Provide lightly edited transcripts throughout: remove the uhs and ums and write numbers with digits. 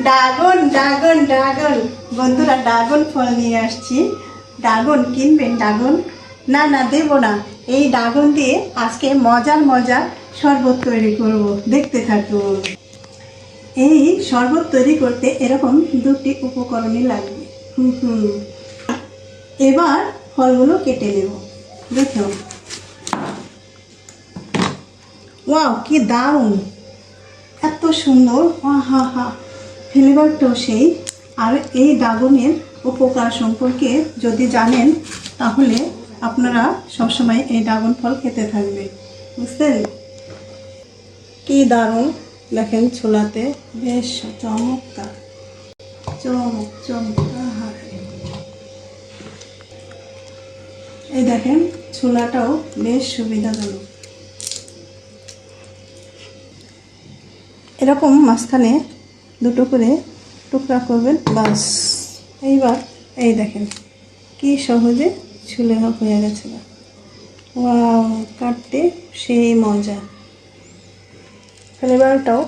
Dragon dragon dragon বন্ধুরা, dragon ফল নিয়ে আসছি। ড্রাগন কিনবেন? ড্রাগন না না দেব না। এই ড্রাগন দিয়ে আজকে মজার মজার শরবত তৈরি করব, দেখতে থাকুন। এই শরবত তৈরি করতে এরকম দুটি উপকরণই লাগবে। এবার ফলগুলো কেটে নেব। দেখুন, ওয়াও কি দারুণ, এত সুন্দর, হা হা, ফ্লেভারটাও সেই। আর এই ড্রাগনের উপকার সম্পর্কে যদি জানেন তাহলে আপনারা সবসময় এই ড্রাগন ফল খেতে থাকবে, বুঝলেন? কি দারুণ, দেখেন ছোলাতে বেশ চমৎকার, চমক চমৎকার। এই দেখেন ছোলাটাও বেশ সুবিধাজনক। এরকম মাঝখানে দুটো করে টুকরা করবেন, বাস। এইবার এই দেখেন কি সহজে ছুলে হয়ে গেছে। ওয়াও, কাটতে সেই মজা, ফ্লেভারটাও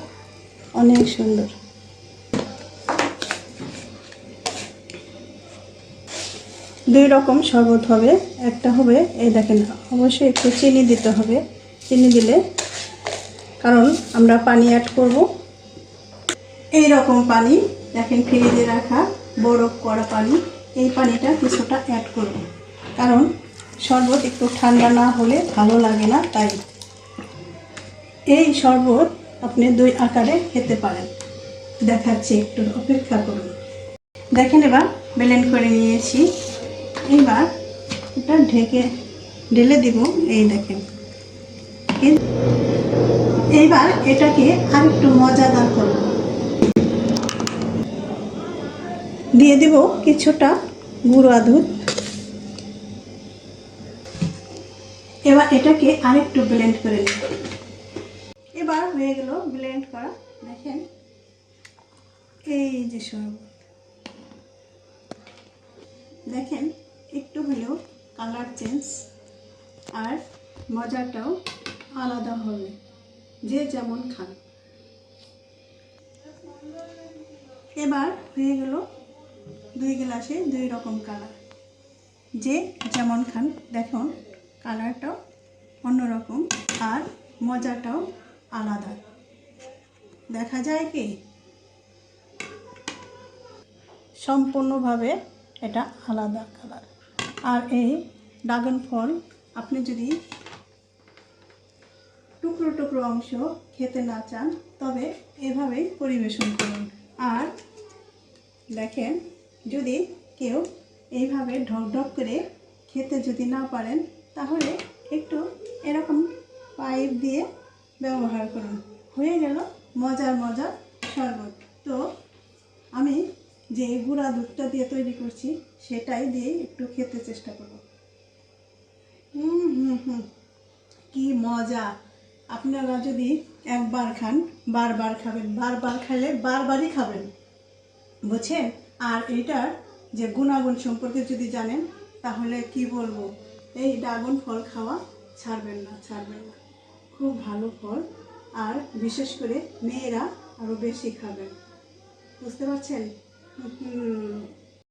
অনেক সুন্দর। দুই রকম শরবত হবে। একটা হবে, এই দেখেন, অবশ্যই একটু চিনি দিতে হবে। চিনি দিলে, কারণ আমরা পানি অ্যাড করব। এই রকম পানি দেখেন, ফ্রিজে রাখা বরফ করা পানি। এই পানিটা কিছুটা অ্যাড করব, কারণ শরবত একটু ঠান্ডা না হলে ভালো লাগে না। তাই এই শরবত আপনি দুই আকারে খেতে পারেন। দেখাচ্ছি, একটু অপেক্ষা করুন। দেখেন এবার ব্লেন্ড করে নিয়েছি। এবার এটা ঢেলে দিব। এই দেখেন, এইবার এটাকে আরেকটু মজাদার করব। দিয়ে দিব কিছুটা গুঁড়া দুধ। এবার এটাকে আরেকটু ব্লেন্ড করে নেব। এবার হয়ে গেল ব্লেন্ড করা। দেখেন এই যে শরবত, দেখেন একটু হলেও কালার চেঞ্জ, আর মজাটাও আলাদা হবে, যে যেমন খান। এবার হয়ে গেল দুই গ্লাসে দুই রকম কালার, যে যেমন খান। দেখুন কালারটাও অন্যরকম আর মজাটাও আলাদা। দেখা যায় কি, সম্পূর্ণভাবে এটা আলাদা কালার। আর এই ড্রাগন ফল আপনি যদি টুকরো টুকরো অংশ খেতে না চান, তবে এভাবেই পরিবেশন করুন। আর দেখেন, যদি কেউ এইভাবে ঢক ঢক করে খেতে যদি না পারেন, তাহলে একটু এরকম পাইপ দিয়ে ব্যবহার করুন। হয়ে গেল মজার মজার শরবত। তো আমি যে গুঁড়া দুধটা দিয়ে তৈরি করছি, সেটাই দিয়ে একটু খেতে চেষ্টা করব। কি মজা! আপনারা যদি একবার খান, বারবার খাবেন, বারবার খেলে বারবারই খাবেন, বুঝছেন? আর এটার যে গুণাগুণ সম্পর্কে যদি জানেন, তাহলে কি বলবো, এই ড্রাগন ফল খাওয়া ছাড়বেন না, ছাড়বেন না। খুব ভালো ফল, আর বিশেষ করে মেয়েরা আরও বেশি খাবেন, বুঝতে পারছেন?